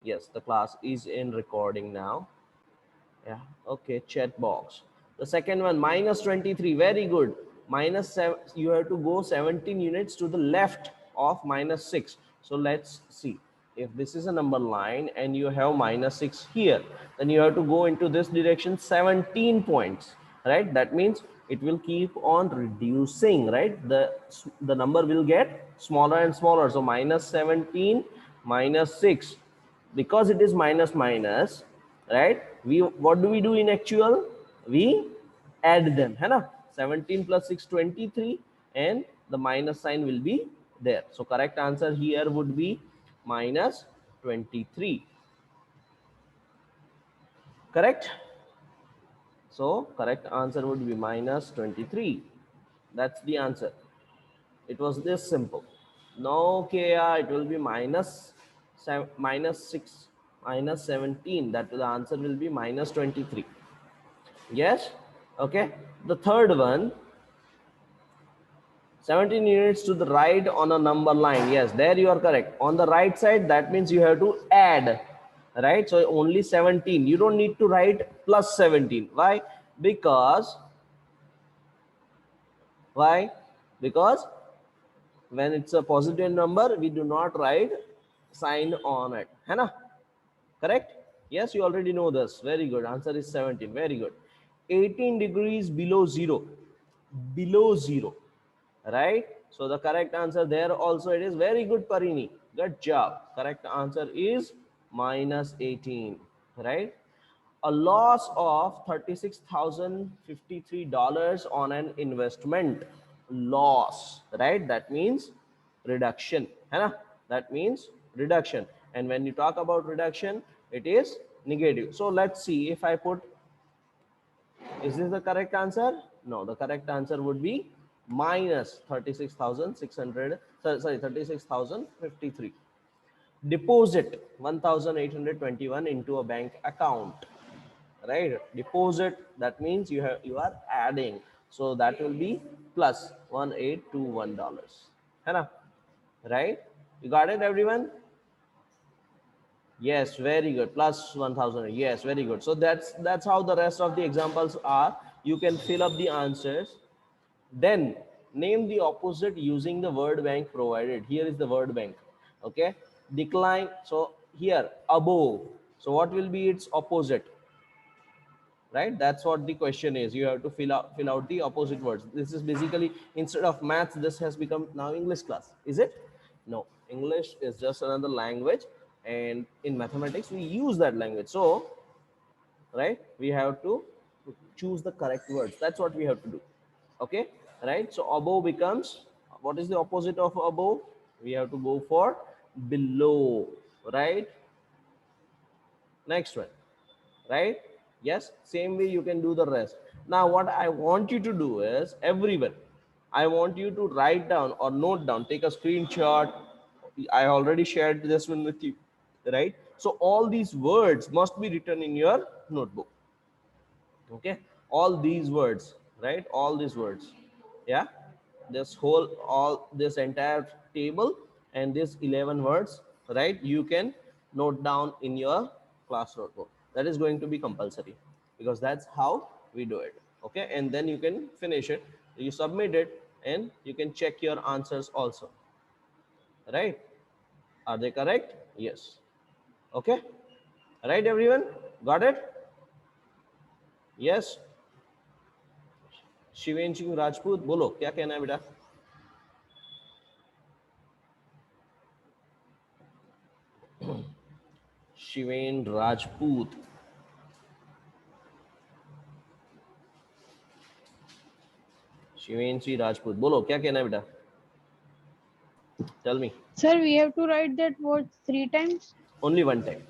Yes, the class is in recording now. Yeah, okay, chat box. The second one, minus 23, very good. Minus 7, you have to go 17 units to the left of minus 6. So let's see. If this is a number line and you have minus 6 here, then you have to go into this direction 17 points, right? That means it will keep on reducing, right? The number will get smaller and smaller. So minus 17 minus 6, because it is minus minus, right? We, what do we do in actual? We add them, है ना? 17 plus 6 23, and the minus sign will be there. So correct answer here would be minus 23. Correct? So correct answer would be minus 23. That's the answer. It was this simple. No, Kya, it will be minus 6 minus 17. That the answer will be minus 23. Yes. Okay. The third one, 17 units to the right on a number line. Yes, there you are correct. On the right side, that means you have to add, right? So only 17. You don't need to write plus 17. Why? Because, why? Because when it's a positive number, we do not write sign on it. है ना? Correct? Yes, you already know this. Very good. Answer is 17. Very good. 18 degrees below zero. Below zero. Right? So the correct answer there also it is very good, Parini. Good job. Correct answer is minus 18. Right? A loss of $36,053 on an investment. Loss, right? That means reduction, है ना? That means reduction. And when you talk about reduction, it is negative. So let's see if I put, is this the correct answer? No, the correct answer would be minus 36,600, sorry, 36,053. Deposit 1,821 into a bank account, right? Deposit, that means you are adding, so that will be plus $1821, है ना? Right? You got it, everyone? Yes, very good. Plus 1,000. Yes, very good. So that's how the rest of the examples are. You can fill up the answers. Then name the opposite using the word bank provided. Here is the word bank. Okay. Decline. So here above. So what will be its opposite? Right? That's what the question is. You have to fill out the opposite words. This is basically, instead of maths, this has become now English class. Is it? No. English is just another language, and in mathematics we use that language. So right, we have to choose the correct words. That's what we have to do. Okay, right? So above becomes, what is the opposite of above? We have to go for below, right? Next one, right? Yes, same way you can do the rest. Now what I want you to do is, everyone, I want you to write down or note down, take a screenshot. I already shared this one with you, right? So all these words must be written in your notebook. Okay, all these words, right? All these words, yeah, this whole, all this entire table and this 11 words, right? You can note down in your class notebook. That is going to be compulsory, because that's how we do it. Okay, and then you can finish it, you submit it, and you can check your answers also, right? Are they correct? Yes. Okay, right, everyone? Got it? Yes. शिवेंशु Rajput, बोलो क्या कहना है बेटा? शिवेन राजपूत, शिवेंशी राजपूत, बोलो क्या कहना है बेटा? Tell me. Sir, we have to write that word 3 times. Only one time.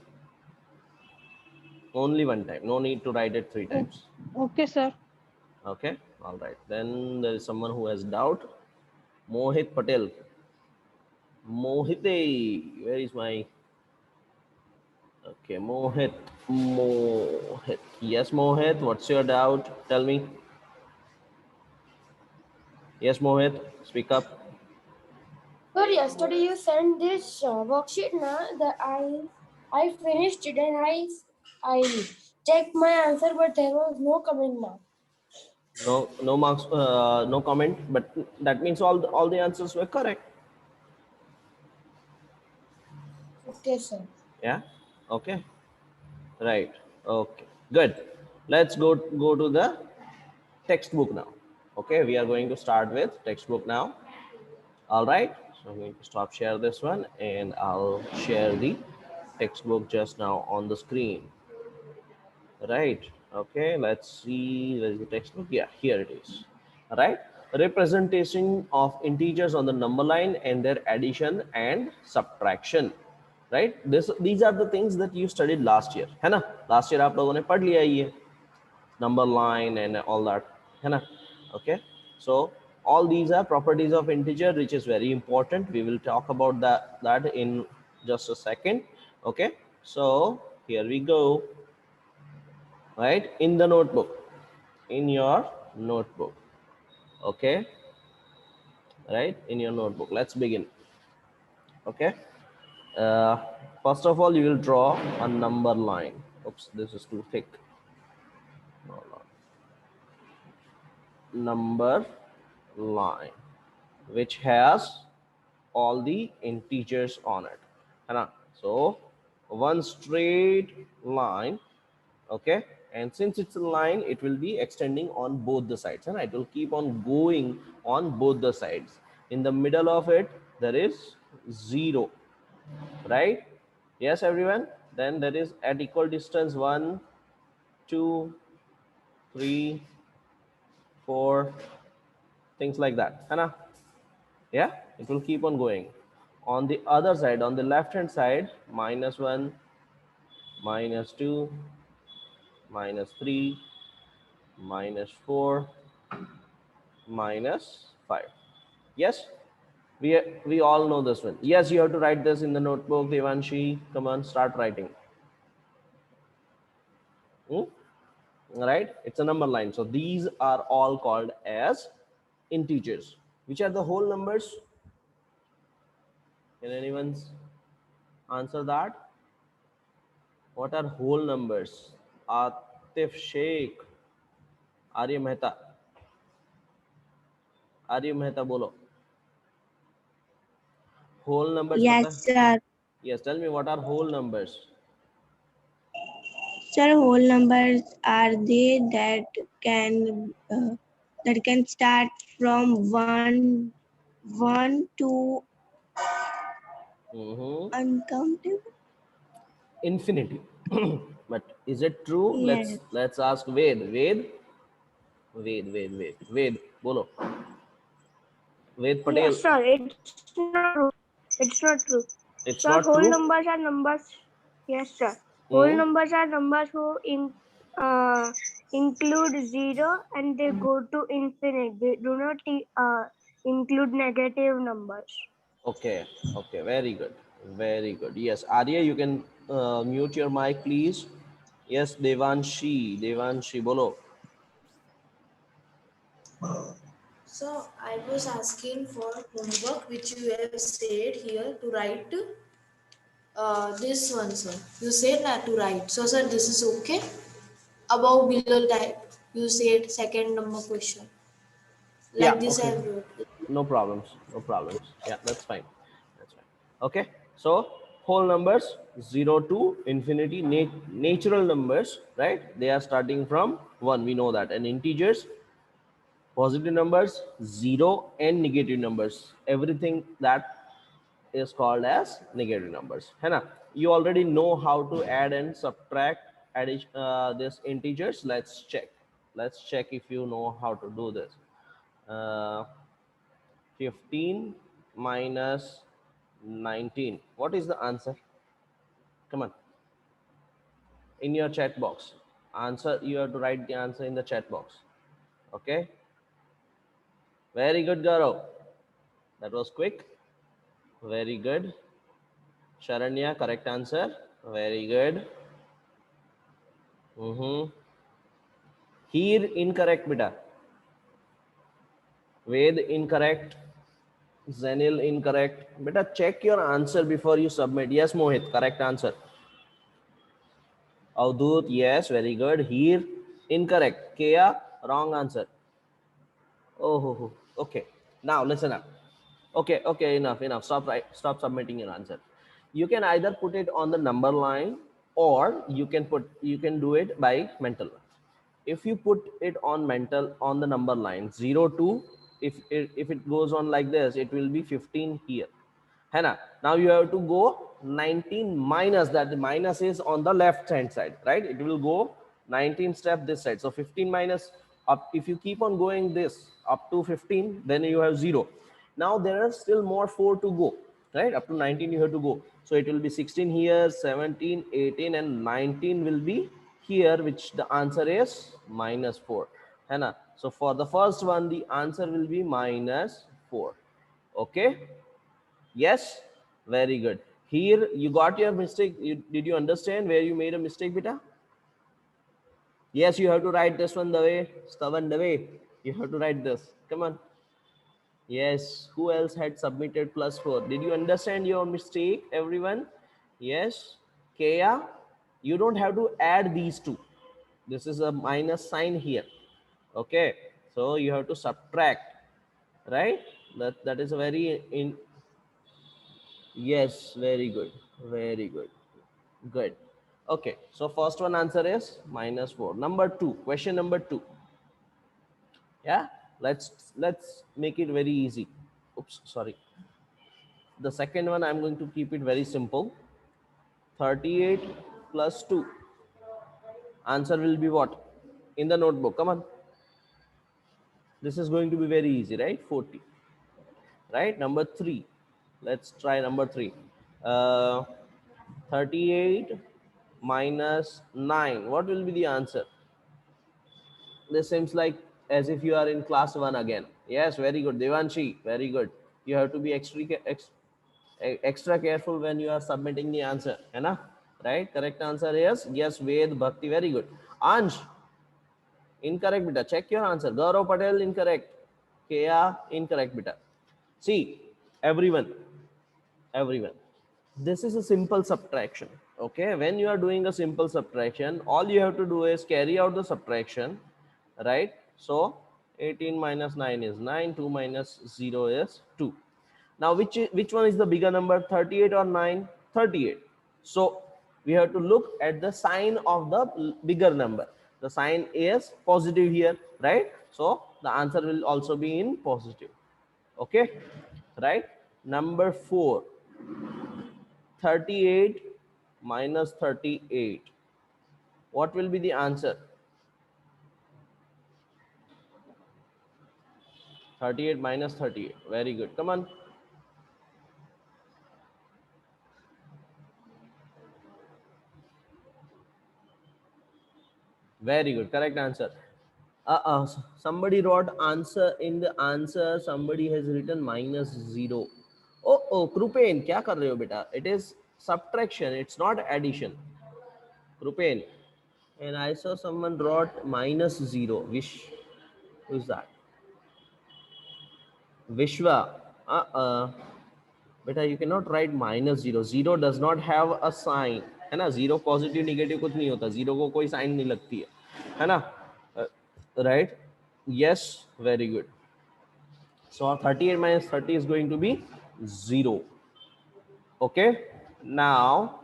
Only one time. No need to write it 3 times. Okay, sir. Okay. All right. Then there is someone who has doubt. Mohit Patel. Mohite. Where is my? Okay, Mohit. Mohit. Yes, Mohit. What's your doubt? Tell me. Yes, Mohit. Speak up. Sir, yesterday you sent this worksheet, na, that I I finished it and I checked my answer, but there was no comment mark. No marks, no comment, but that means all the answers were correct. Okay, sir. Yeah. Okay. Right. Okay. Good. Let's go to the textbook now. Okay, we are going to start with textbook now. All right. So I'm going to stop share this one, and I'll share the textbook just now on the screen. Right. Okay, let's see. Where is the textbook? Yeah, here it is. All right. Representation of integers on the number line and their addition and subtraction. Right. These are the things that you studied last year. है ना? Last year आप लोगों ने पढ़ लिया ये number line and all that. है ना? Okay. So all these are properties of integer, which is very important. We will talk about that in just a second. Okay. So here we go. Right, in the notebook, in your notebook. Okay, right, in your notebook. Let's begin. Okay, uh, first of all, you will draw a number line. Oops, this is too thick. Hold on. Number line which has all the integers on it, है ना? So one straight line. Okay, and since it's a line, it will be extending on both the sides, and it will keep on going on both the sides. In the middle of it there is 0, right? Yes, everyone. Then there is at equal distance 1, 2, 3, 4, things like that, है ना? Yeah, it will keep on going. On the other side, on the left hand side, -1, -2, -3, -4, -5. Yes, we all know this one. Yes, you have to write this in the notebook. Devanshi, come on, start writing. Right? It's a number line. So these are all called as integers. Which are the whole numbers? Can anyone answer that? What are whole numbers? Atif Sheikh, Arya Mehta. Arya Mehta, bolo. Whole numbers, pata hai? Yes, sir. Yes, tell me what are whole numbers? Sir, whole numbers are they that can start from one to uncountable. Infinity. But is it true? Yes. Let's ask Ved. Ved, bolo. Ved Patel. Yes, sir. It's not true. It's not true. Sir, It's whole not true. numbers are numbers. Yes, sir. Whole Hmm? numbers are numbers who include zero and they go to infinite. They do not include negative numbers. Okay, okay, very good, very good. Yes, Arya, you can mute your mic, please. Yes, Devanshi, bolo. So I was asking for homework which you have said here to write this one, sir. You said not to write. So sir, this is okay. Above below type. You said second number question. Yeah, Like this I okay. have wrote. No problems, no problems. Yeah, that's fine. That's fine. Okay, so whole numbers 0 to infinity, natural numbers, right? They are starting from 1. We know that. And integers, positive numbers, 0, and negative numbers. Everything that is called as negative numbers. है ना? You already know how to add and subtract this integers. Let's check. Let's check if you know how to do this. Uh, 15 minus 19. What is the answer? Come on. In your chat box. Answer, you have to write the answer in the chat box. Okay. Very good, Gaurav. That was quick. Very good. Sharanya, correct answer. Very good. Here incorrect, beta. Ved incorrect. Zenil incorrect. Beta, check your answer before you submit. Yes, Mohit, correct answer. Avdut, yes, very good. Here, incorrect. Kea, wrong answer. Oh, okay. Now listen up. Okay, enough. Stop submitting your answer. You can either put it on the number line, or you can do it by mental. If you put it on the number line 0 2, if it goes on like this, it will be 15 here. Hannah, now you have to go 19 minus that. The minus is on the left hand side, right? It will go 19 step this side. So 15 minus up. If you keep on going this up to 15, then you have 0. Now there are still more 4 to go, right? Up to 19 you have to go. So it will be 16 here, 17, 18, and 19 will be here, which the answer is minus 4. Hannah. So for the first one, the answer will be minus 4. Okay. Yes, very good. Here you got your mistake. Did you understand where you made a mistake, beta? Yes, you have to write this one the way, stubborn the way. You have to write this. Come on. Yes, who else had submitted +4? Did you understand your mistake, everyone? Yes, Kea, you don't have to add these two. This is a minus sign here. Okay, so you have to subtract, right? That is a very Yes, very good. Very good. Good. Okay, so first one answer is -4. Number 2, question number 2. Yeah, let's make it very easy. Oops, sorry. The second one, I'm going to keep it very simple. 38 plus 2. Answer will be what? In the notebook. Come on. This is going to be very easy, right? 40. Right? Number 3. Let's try number 3. 38 minus 9. What will be the answer? This seems like as if you are in class 1 again. Yes, very good. Devanshi, very good. You have to be extra careful when you are submitting the answer. Hai, right? Correct answer is yes, Ved, Bhakti. Very good. Ansh, incorrect, beta. Check your answer. Gaurav Patel, incorrect. Kea, incorrect, beta. See, everyone. This is a simple subtraction. Okay, when you are doing a simple subtraction, all you have to do is carry out the subtraction, right? So 18 minus 9 is 9, 2 minus 0 is 2. Now which one is the bigger number, 38 or 9? 38. So we have to look at the sign of the bigger number. The sign is positive here, right? So the answer will also be in positive. Okay, right? Number 4, 38 minus 38. What will be the answer? 38 minus 38. Very good. Come on. Very good. Correct answer. Somebody wrote answer in the answer. Somebody has written -0. Oh, Krupen, क्या कर रहे हो बेटा? It is subtraction. It's not addition. Krupen. And I saw someone wrote -0. Who's that? Vishwa. Beta, you cannot write -0. 0 does not have a sign. है ना? 0 positive negative कुछ नहीं होता. 0 को कोई साइन नहीं लगती है ना? Right? Yes, very good. So 38 minus 30 is going to be 0. Okay. Now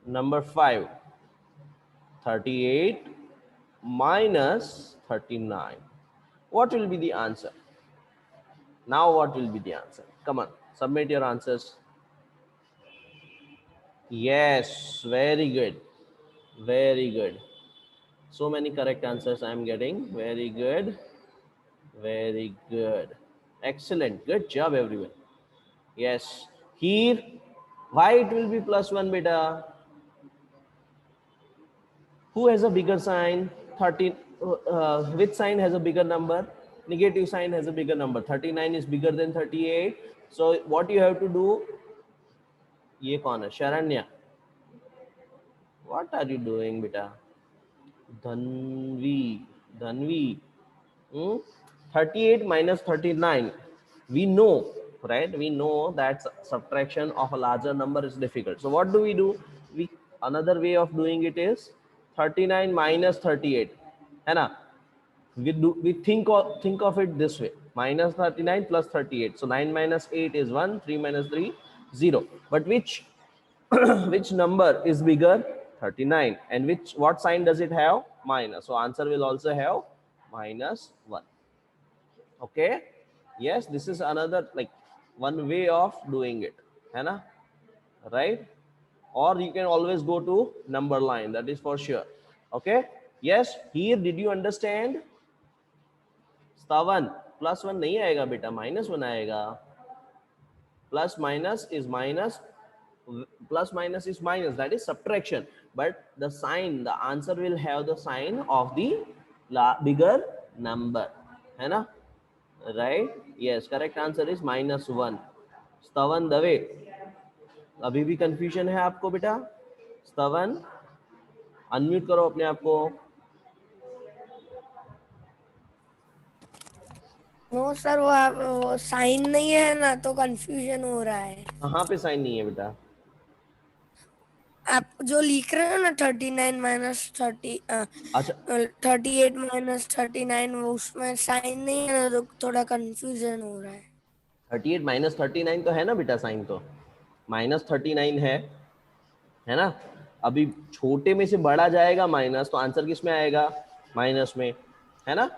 number 5. 38 minus 39. What will be the answer? Now what will be the answer? Come on, submit your answers. Yes, very good. Very good. So many correct answers I am getting. Very good. Very good. Excellent. Good job, everyone. Yes. Here, why it will be +1, beta? Who has a bigger sign? 13. Which sign has a bigger number? Negative sign has a bigger number. 39 is bigger than 38. So what you have to do? Ye kaun hai? Sharanya. What are you doing, beta? Dhanvi. 38 minus 39. We know, right? We know that subtraction of a larger number is difficult. So what do? We another way of doing it is 39 minus 38, है ना? We think of it this way: minus 39 plus 38. So 9 minus 8 is 1, 3 minus 3 0. But which which number is bigger? 39. And what sign does it have? Minus. So answer will also have minus 1. Okay, yes, this is another like one way of doing it, है ना? Right? Or you can always go to number line, that is for sure. Okay, yes, here did you understand? Stavan, plus 1 नहीं आएगा बेटा, minus 1 आएगा. Plus minus is minus, plus minus is minus, that is subtraction. But the sign, the answer will have the sign of the bigger number, है ना? Right? Yes, correct answer is minus 1. Stavan Dave, अभी भी confusion है आपको बेटा? Stavan, unmute करो अपने आप को. नो सर, वो साइन नहीं है ना, तो कंफ्यूजन हो रहा है. कहाँ पे साइन नहीं है बेटा? आप जो लिख रहे हो ना 39 माइनस 30, अच्छा, 38 माइनस 39, वो उसमें साइन नहीं है ना, तो थोड़ा कंफ्यूजन हो रहा है. 38 माइनस 39 तो है ना बेटा, साइन तो माइनस 39 है ना? अभी छोटे में से बड़ा जाएगा माइनस, तो आंसर किस में आएगा? माइनस में, है ना?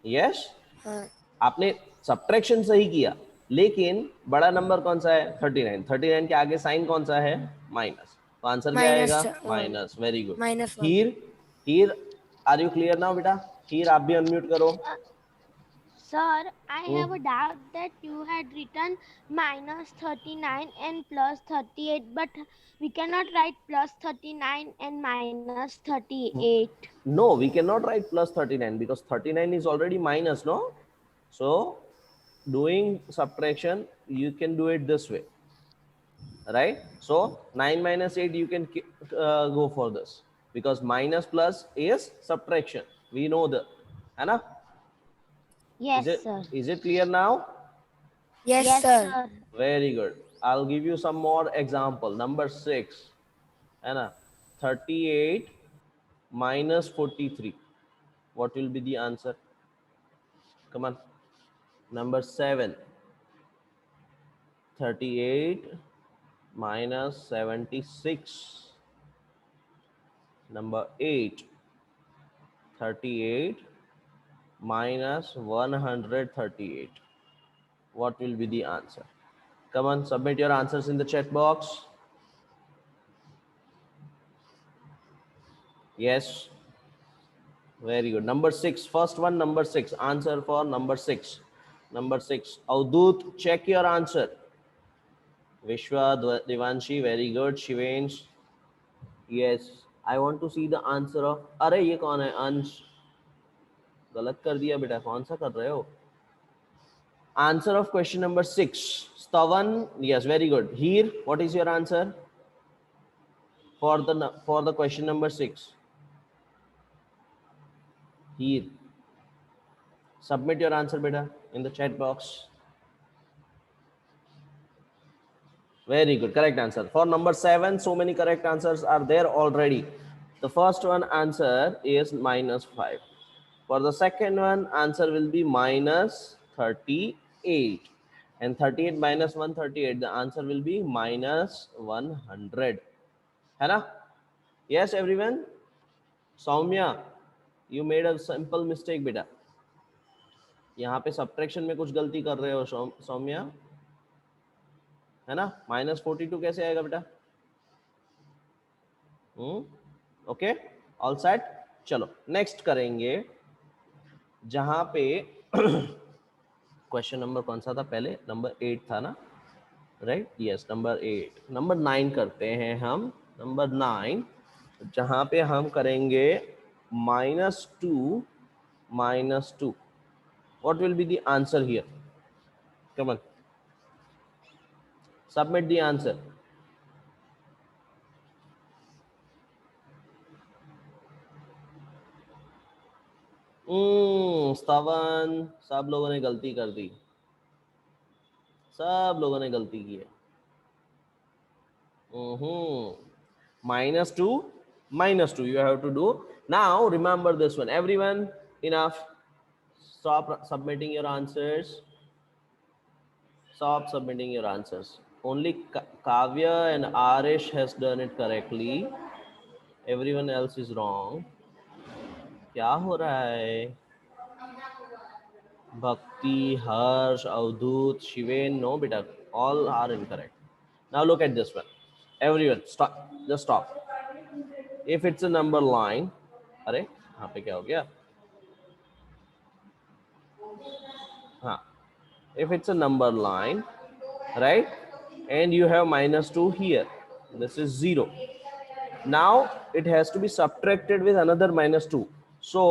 यस, हाँ. आपने सब्ट्रैक्शन सही किया, लेकिन बड़ा नंबर कौन सा है? 39. 39 के आगे साइन कौन सा है? माइनस. तो आंसर क्या आएगा? Minus. Very good. Minus 1. Here are you clear now बेटा? हीर आप भी अनम्यूट करो. Sir, I have a doubt that you had written minus 39 and plus 38, but we cannot write plus 39 and minus 38. No, we cannot write plus 39 because 39 is already minus, no? So doing subtraction, you can do it this way, right? So 9 minus 8, you can go for this because minus plus is subtraction. We know the, है ना? Yes, sir. Is it clear now? Yes, Yes, sir. sir. Very good. I'll give you some more example. Number 6, है ना? 38 minus 43. What will be the answer? Come on. Number 7, 38 minus 76. Number 8, 38 minus 138. What will be the answer? Come on, submit your answers in the chat box. Yes. Very good. Number 6, first one, number 6. Answer for number 6. Number 6. Avdut, check your answer. Vishwa, Devanshi, very good. Shivansh. Yes. I want to see the answer of. अरे ये कौन है? अंश. गलत कर दिया बेटा. कौन सा कर रहे हो? Answer of question number 6. Stavan. Yes, very good. Here, what is your answer for the question number 6? Here. Submit your answer beta in the chat box. Very good, correct answer. For number 7, so many correct answers are there already. The first one answer is minus 5. For the second one, answer will be minus 38. And 38 minus 138, the answer will be minus 100. है ना? Yes, everyone? Soumya, you made a simple mistake बेटा. यहाँ पे subtraction में कुछ गलती कर रहे हो सौम्या, है ना? minus 42 कैसे आएगा बेटा? Okay, all set. चलो नेक्स्ट करेंगे, जहां पे क्वेश्चन नंबर कौन सा था पहले? नंबर 8 था ना, राइट? Yes, number 8. नंबर 9 करते हैं हम. नंबर 9 जहां पे हम करेंगे -2 -2. What will be the answer here? Come on, submit the answer. स्तवन, सब लोगों ने गलती कर दी. सब लोगों ने गलती की है. -2, -2 you have to do. Now remember this one. Everyone, enough. Stop submitting your answers. Stop submitting your answers. Only Kavya and Arish has done it correctly. Everyone else is wrong. क्या हो रहा है? Bhakti, Harsh, Avdut, Shiven, no beta, all are incorrect. Now look at this one. Everyone, stop. Just stop. If it's a number line, अरे यहाँ पे क्या हो गया? हाँ. If it's a number line, right? And you have -2 here. This is 0. Now it has to be subtracted with another -2. So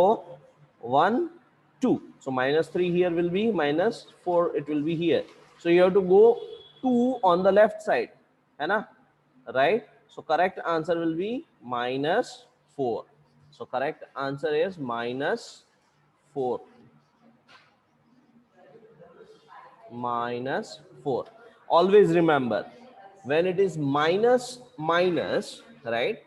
1, 2. So -3 here will be, -4 it will be here. So you have to go 2 on the left side, है ना? Right? So correct answer will be -4. So correct answer is -4. -4. Always remember, when it is minus minus, right,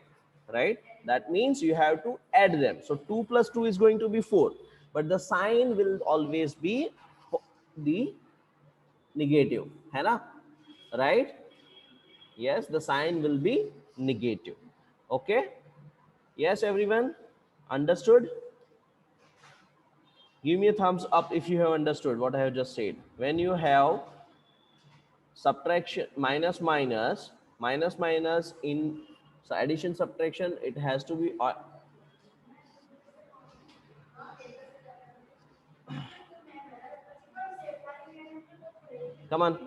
that means you have to add them. So 2 plus 2 is going to be 4, but the sign will always be the negative, है ना? Right? Yes, the sign will be negative. Okay? Yes, everyone understood? Give me a thumbs up if you have understood what I have just said. When you have subtraction, minus minus in, so addition subtraction, it has to be come on,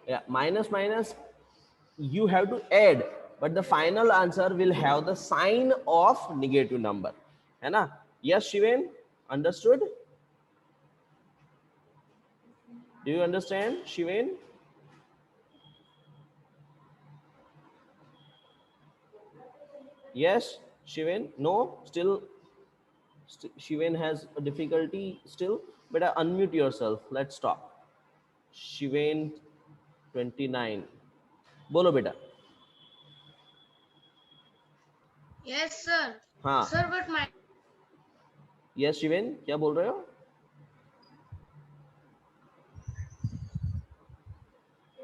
yeah, minus you have to add, but the final answer will have the sign of negative number, है ना? Yes, Shiven, understood? Do you understand, Shiven? Yes, Shiven? No, still Shiven has a difficulty still. Better unmute yourself. Let's stop. Shiven 29. बोलो बेटा. Yes, sir. हाँ. Sir, but my Yes, शिवेन, क्या बोल रहे हो?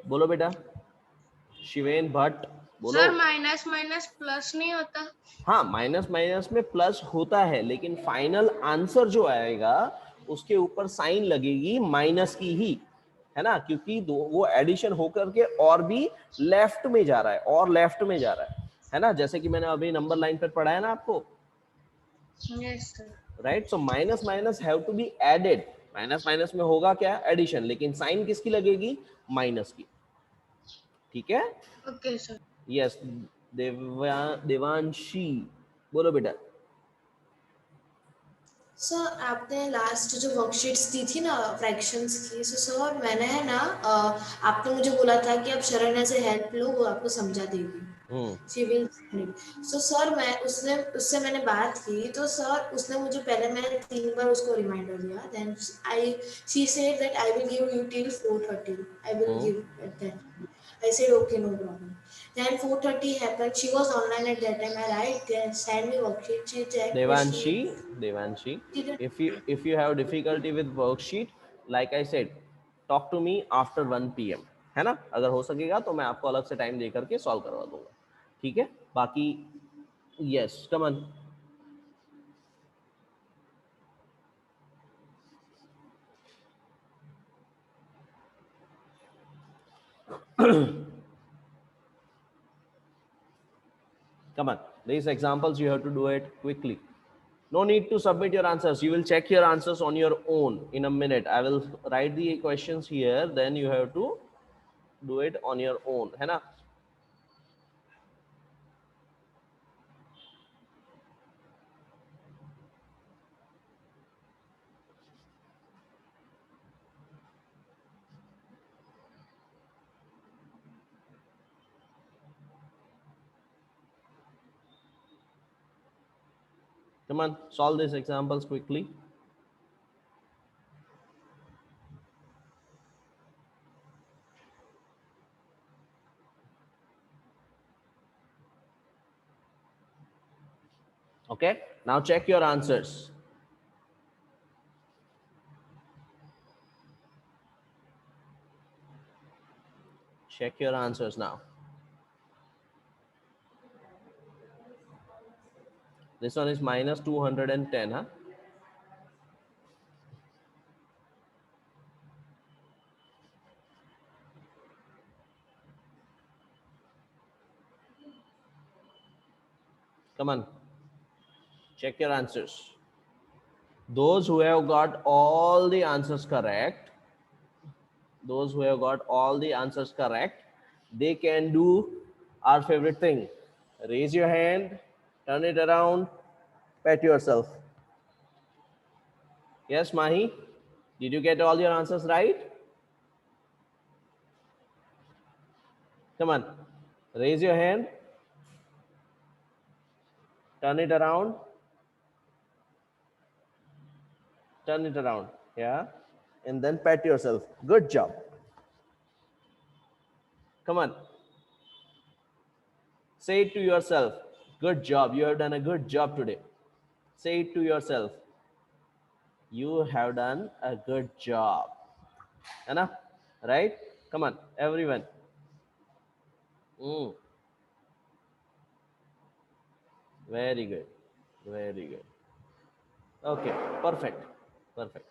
बोलो बेटा. शिवेन भट्ट बोलो. सर माइनस माइनस प्लस नहीं होता. हाँ, माइनस माइनस में प्लस होता है, लेकिन फाइनल आंसर जो आएगा उसके ऊपर साइन लगेगी माइनस की ही, है ना? क्योंकि वो एडिशन होकर के और भी लेफ्ट में जा रहा है, और लेफ्ट में जा रहा है ना? जैसे कि मैंने अभी नंबर लाइन पर पढ़ाया ना आपको. Yes sir. Right? So minus minus have to be added. Minus minus में होगा क्या? एडिशन, लेकिन साइन किसकी लगेगी? माइनस की. ठीक है? Okay sir. यस, देवांशी बोलो बेटा. सर आपने लास्ट जो वर्कशीट्स दी थी ना फ्रैक्शंस की, सो सर मैंने है ना आपने मुझे बोला था कि आप शरण्या से हेल्प लो, वो आपको समझा देगी. She will. सो सर मैं उससे मैंने बात की, तो सर उसने मुझे पहले, मैंने 3 बार उसको रिमाइंडर दिया. Then she said that I will give you till 4:30. I will give at that. I said okay, no problem. Then 4:30 happened. She was online at that time. I write there, send me worksheet. She checked. Devanshi, if you have difficulty with worksheet, like I said, talk to me after 1 PM, है ना? अगर हो सकेगा तो मैं आपको अलग से टाइम दे करके सॉल्व करवा दूंगा. ठीक है? बाकी yes, come on. Come on, these examples you have to do it quickly. No need to submit your answers. You will check your answers on your own in a minute. I will write the questions here, then you have to do it on your own, है ना? Come on, solve these examples quickly. Okay, now check your answers. Check your answers now. This one is minus 210, huh? Come on, check your answers. Those who have got all the answers correct, those who have got all the answers correct, they can do our favorite thing. Raise your hand, turn it around, pat yourself. Yes, Mahi? Did you get all your answers right? Come on, raise your hand, turn it around, turn it around, yeah, and then pat yourself. Good job. Come on, say it to yourself. Good job, you have done a good job today. Say it to yourself. You have done a good job. Enough, right? Come on, everyone. Mm. Very good, very good. Okay, perfect, perfect.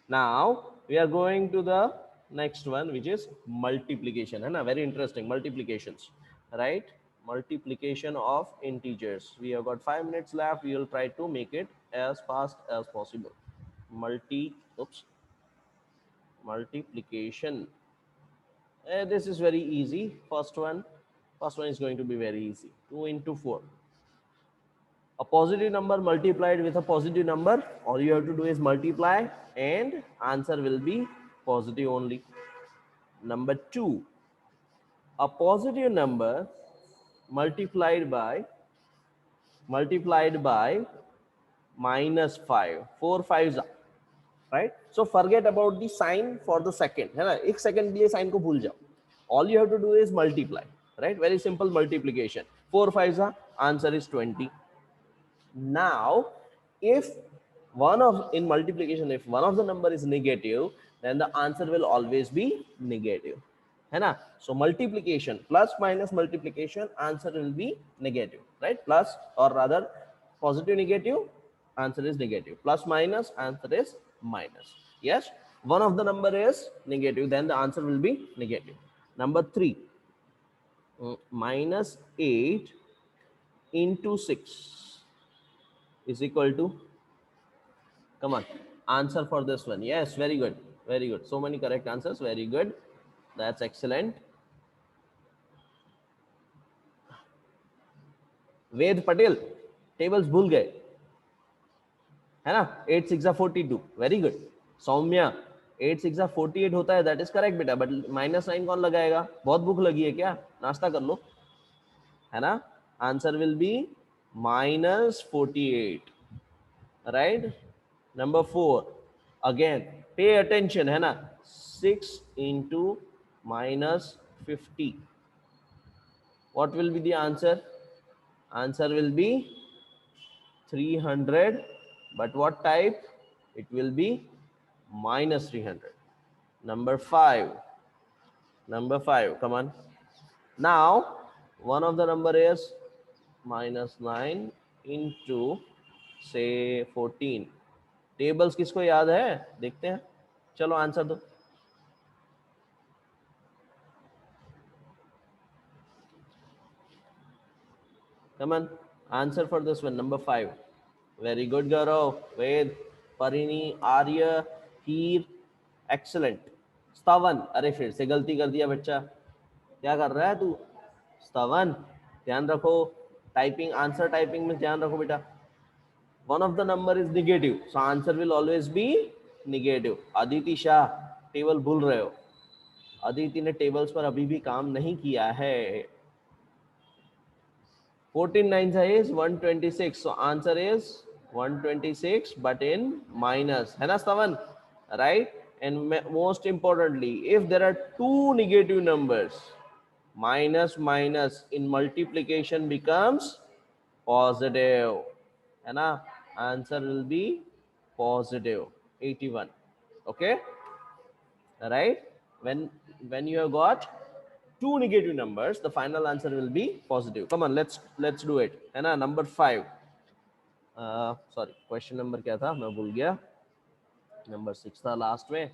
Now we are going to the next one, which is multiplication. And very interesting, multiplications, right? Multiplication of integers. We have got 5 minutes left. We will try to make it as fast as possible. Multiplication. This is very easy. First one is going to be very easy. 2 into 4. A positive number multiplied with a positive number, all you have to do is multiply and answer will be positive only. Number 2, a positive number multiplied by minus 5. 4 5s, right? So forget about the sign for the second, है ना? एक second के लिए sign को भूल जाओ. All you have to do is multiply, right? Very simple multiplication. 4 5s, answer is 20. Now, if in multiplication, if one of the number is negative, then the answer will always be negative. है ना? So multiplication, plus minus multiplication, answer will be negative, right? Plus, or rather positive negative, answer is negative. Plus minus, answer is minus. Yes, one of the number is negative, then the answer will be negative. Number 3, minus 8 into 6 is equal to, come on, answer for this one. Yes, very good, very good. So many correct answers, very good. That's excellent. Ved Patel, tables भूल गए है ना? 8 6 42, very good. Saumya, 8 6 48 होता है, that is correct बेटा, but -9 कौन लगाएगा? बहुत भूख लगी है क्या? नाश्ता कर लो, है ना? Answer will be -48, right? Number 4, again pay attention, है ना? 6 into -50. What will be the answer? Answer will be 300, but what type? It will be minus 300. Number 5, come on. Now one of the number is -9 into say 14. Tables किसको याद है? देखते हैं, चलो answer दो. Come on, answer for this one, number 5. Very good, Gaurav, Ved, Parini, Arya, Heer, excellent. Stavan, अरे फिर से गलती कर दिया बच्चा, क्या कर रहा है तू? Stavan, ध्यान रखो, टाइपिंग, आंसर टाइपिंग में ध्यान रखो बेटा. One of the number is negative, so answer will always be negative. Aditi Shah, table भूल रहे हो. अदिति ने टेबल्स पर अभी भी काम नहीं किया है. 14 9s is 126, so answer is 126, but in minus, है ना Stavan, right? And most importantly, if there are two negative numbers, minus minus in multiplication becomes positive. है ना, answer will be positive 81. Okay, right? When you have got two negative numbers, the final answer will be positive. Come on, let's do it, है ना. Number 5. Sorry, question number क्या था, मैं भूल गया. Number 6 था लास्ट में,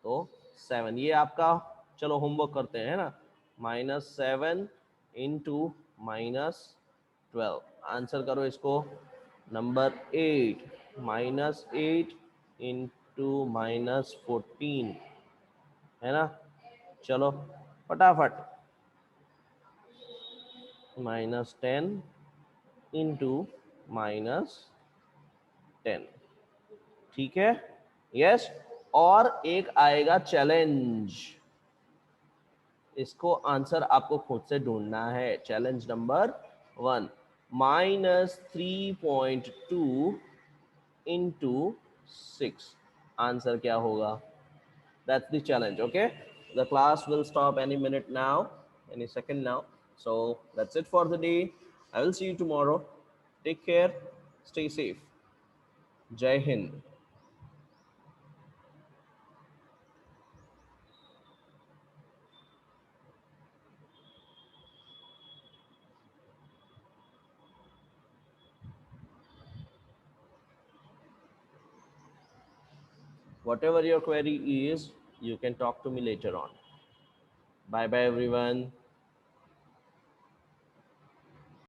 तो 7 ये आपका. चलो होमवर्क करते हैं, है ना. -7 इंटू -12. आंसर करो इसको. नंबर 8, -8 इंटू -14, है ना. चलो फटाफट. -10 इंटू -10. ठीक है, यस. और एक आएगा चैलेंज, इसको आंसर आपको खुद से ढूंढना है. Challenge number 1, -3.2 into 6. आंसर क्या होगा? That's the challenge. Okay, the class will stop any minute now, any second now. So that's it for the day. I will see you tomorrow. Take care, stay safe. Jai Hind. Whatever your query is, you can talk to me later on. Bye bye everyone.